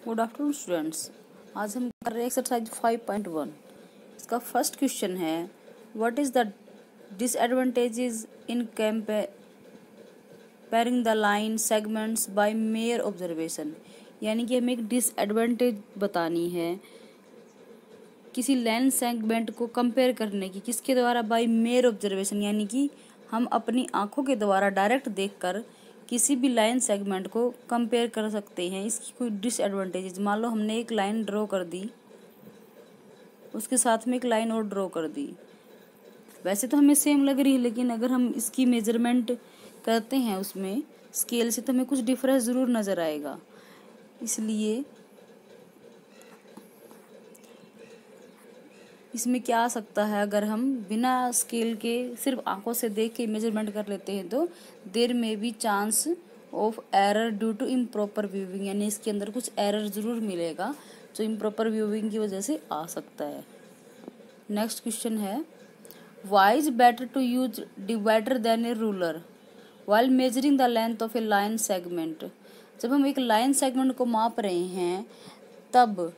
Good afternoon students. आज हम कर रहे हैं एक्सरसाइज 5.1। इसका फर्स्ट क्वेश्चन है, what is the disadvantages in comparing the line segments by mere observation. यानी कि हमें एक डिसएडवांटेज बतानी है किसी लाइन सेगमेंट को कंपेयर करने की, किसके द्वारा? बाय मेयर ऑब्जर्वेशन, यानी कि हम अपनी आंखों के द्वारा डायरेक्ट देखकर किसी भी लाइन सेगमेंट को कंपेयर कर सकते हैं। इसकी कोई डिसएडवांटेजेस, मान लो हमने एक लाइन ड्रॉ कर दी, उसके साथ में एक लाइन और ड्रॉ कर दी, वैसे तो हमें सेम लग रही है, लेकिन अगर हम इसकी मेजरमेंट करते हैं उसमें स्केल से तो हमें कुछ डिफरेंस ज़रूर नज़र आएगा। इसलिए इसमें क्या आ सकता है, अगर हम बिना स्केल के सिर्फ आंखों से देख के मेजरमेंट कर लेते हैं तो there may be chance of error due to improper viewing, यानी इसके अंदर कुछ एरर ज़रूर मिलेगा जो इम्प्रॉपर व्यूइंग की वजह से आ सकता है। नेक्स्ट क्वेश्चन है, why is better to use divider than a ruler while measuring the length of a line segment. जब हम एक लाइन सेगमेंट को माप रहे हैं तब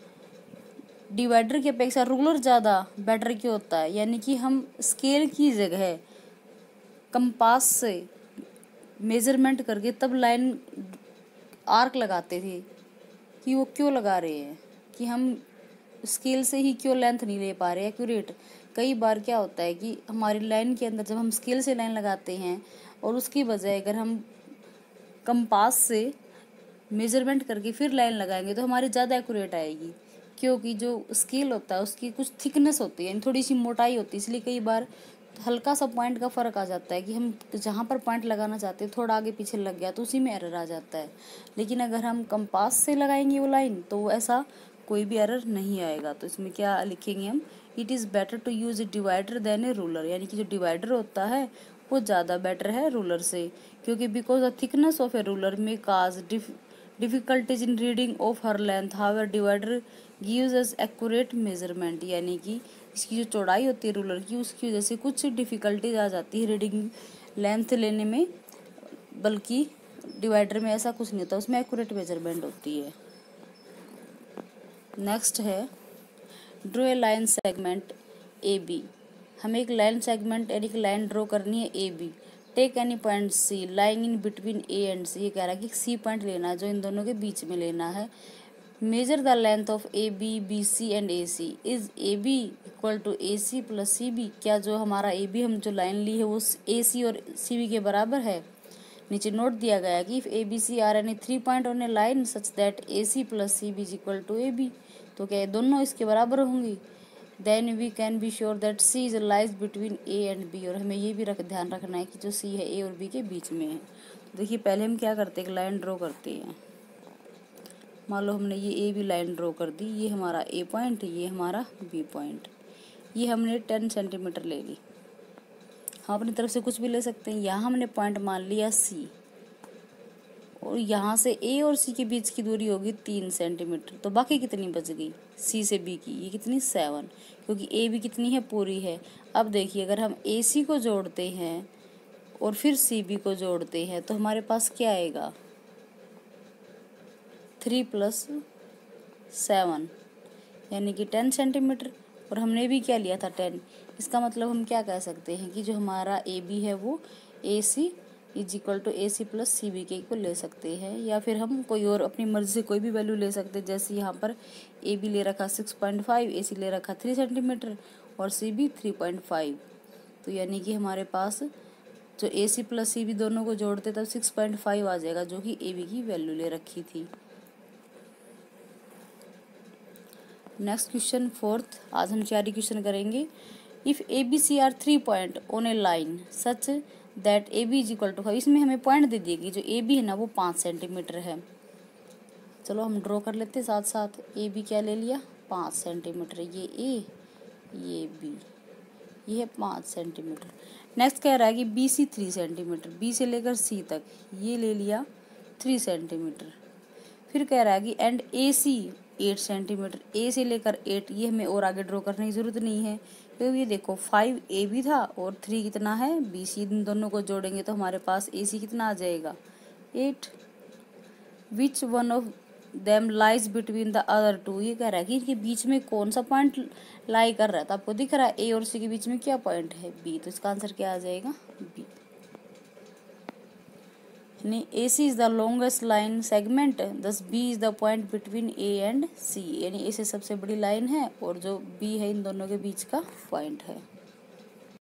डिवाइडर की अपेक्षा रूलर ज़्यादा बेटर क्यों होता है? यानी कि हम स्केल की जगह कंपास से मेजरमेंट करके तब लाइन आर्क लगाते थे कि वो क्यों लगा रहे हैं कि हम स्केल से ही क्यों लेंथ नहीं ले पा रहे एक्यूरेट। कई बार क्या होता है कि हमारी लाइन के अंदर जब हम स्केल से लाइन लगाते हैं और उसकी बजाय अगर हम कंपास से मेजरमेंट करके फिर लाइन लगाएंगे तो हमारी ज़्यादा एक्यूरेट आएगी, क्योंकि जो स्केल होता है उसकी कुछ थिकनेस होती है, यानी थोड़ी सी मोटाई होती है, इसलिए कई बार हल्का सा पॉइंट का फ़र्क आ जाता है कि हम जहाँ पर पॉइंट लगाना चाहते हैं थोड़ा आगे पीछे लग गया तो उसी में एरर आ जाता है। लेकिन अगर हम कंपास से लगाएंगे वो लाइन तो ऐसा कोई भी एरर नहीं आएगा। तो इसमें क्या लिखेंगे हम, it is better to use a divider than a ruler, यानी कि जो डिवाइडर होता है वो ज़्यादा बेटर है रूलर से, क्योंकि because the thickness of a ruler में cause difficulties in reading of हर length, however divider gives us accurate measurement. यानी कि इसकी जो चौड़ाई होती है रूलर की उसकी वजह से कुछ डिफिकल्टीज आ जाती है रीडिंग लेंथ लेने में, बल्कि डिवाइडर में ऐसा कुछ नहीं होता, उसमें एक्यूरेट मेजरमेंट होती है। नेक्स्ट है, draw a line segment A B. हमें एक लाइन सेगमेंट यानी कि लाइन ड्रॉ करनी है A B. Take any point C lying in between A and C. ये कह रहा है कि सी पॉइंट लेना है जो इन दोनों के बीच में लेना है। Measure the length of A B, B C and A C. Is A B equal to A C plus C B. क्या जो हमारा ए बी हम जो लाइन ली है वो ए सी और सी बी के बराबर है? नीचे नोट दिया गया है कि if A B C are any 3 point on a line such that A C plus C B is equal to A B. तो क्या ये दोनों इसके बराबर होंगी? Then we can be sure that C is lies between A and B. और हमें ये भी ध्यान रखना है कि जो सी है ए और बी के बीच में है। तो देखिए पहले हम क्या करते हैं, एक लाइन ड्रॉ करते हैं। मान लो हमने ये ए बी लाइन ड्रॉ कर दी, ये हमारा ए पॉइंट, ये हमारा बी पॉइंट, ये हमने 10 सेंटीमीटर ले ली। हम अपनी तरफ से कुछ भी ले सकते हैं। यहाँ हमने पॉइंट मान लिया सी, और यहाँ से ए और सी के बीच की दूरी होगी 3 सेंटीमीटर। तो बाकी कितनी बच गई सी से बी की? ये कितनी? 7, क्योंकि ए बी कितनी है? पूरी है। अब देखिए अगर हम ए सी को जोड़ते हैं और फिर सी बी को जोड़ते हैं तो हमारे पास क्या आएगा? 3 + 7 यानी कि 10 सेंटीमीटर। और हमने भी क्या लिया था? 10। इसका मतलब हम क्या कह सकते हैं कि जो हमारा ए बी है वो A C is equal to A C plus C B के इक्वल ले सकते हैं, या फिर हम कोई और अपनी मर्जी से कोई भी वैल्यू ले सकते हैं। जैसे यहाँ पर ए बी ले रखा 6.5, ए सी ले रखा 3 सेंटीमीटर और सी बी 3.5। तो यानी कि हमारे पास जो ए सी प्लस सी बी दोनों को जोड़ते तब 6.5 आ जाएगा, जो कि ए बी की वैल्यू ले रखी थी। नेक्स्ट क्वेश्चन फोर्थ, आज हम 4 क्वेश्चन करेंगे। If A B C are 3 point on a line such that A B is equal to 5। इसमें हमें पॉइंट दे दिएगी, जो ए बी है ना वो 5 सेंटीमीटर है। चलो हम ड्रॉ कर लेते साथ साथ। ए बी क्या ले लिया? 5 सेंटीमीटर। ये ए, ये बी, ये है 5 सेंटीमीटर। नेक्स्ट कह रहा है कि बी सी 3 सेंटीमीटर, बी से लेकर सी तक ये ले लिया 3 सेंटीमीटर। फिर कह रहा है कि एंड ए सी 8 सेंटीमीटर, ए से लेकर 8। ये हमें और आगे ड्रॉ करने की ज़रूरत नहीं है, क्योंकि ये देखो 5 ए बी था और 3 कितना है? B C. इन दोनों को जोड़ेंगे तो हमारे पास ए सी कितना आ जाएगा? 8। Which one of them lies between the other two. ये कह रहा है कि इनके बीच में कौन सा पॉइंट लाई कर रहा है। तो आपको दिख रहा है ए और सी के बीच में क्या पॉइंट है, बी। तो इसका आंसर क्या आ जाएगा, बी। यानी A C is the longest line segment, thus B is the point between A and C. यानी ए से सबसे बड़ी लाइन है और जो बी है इन दोनों के बीच का पॉइंट है।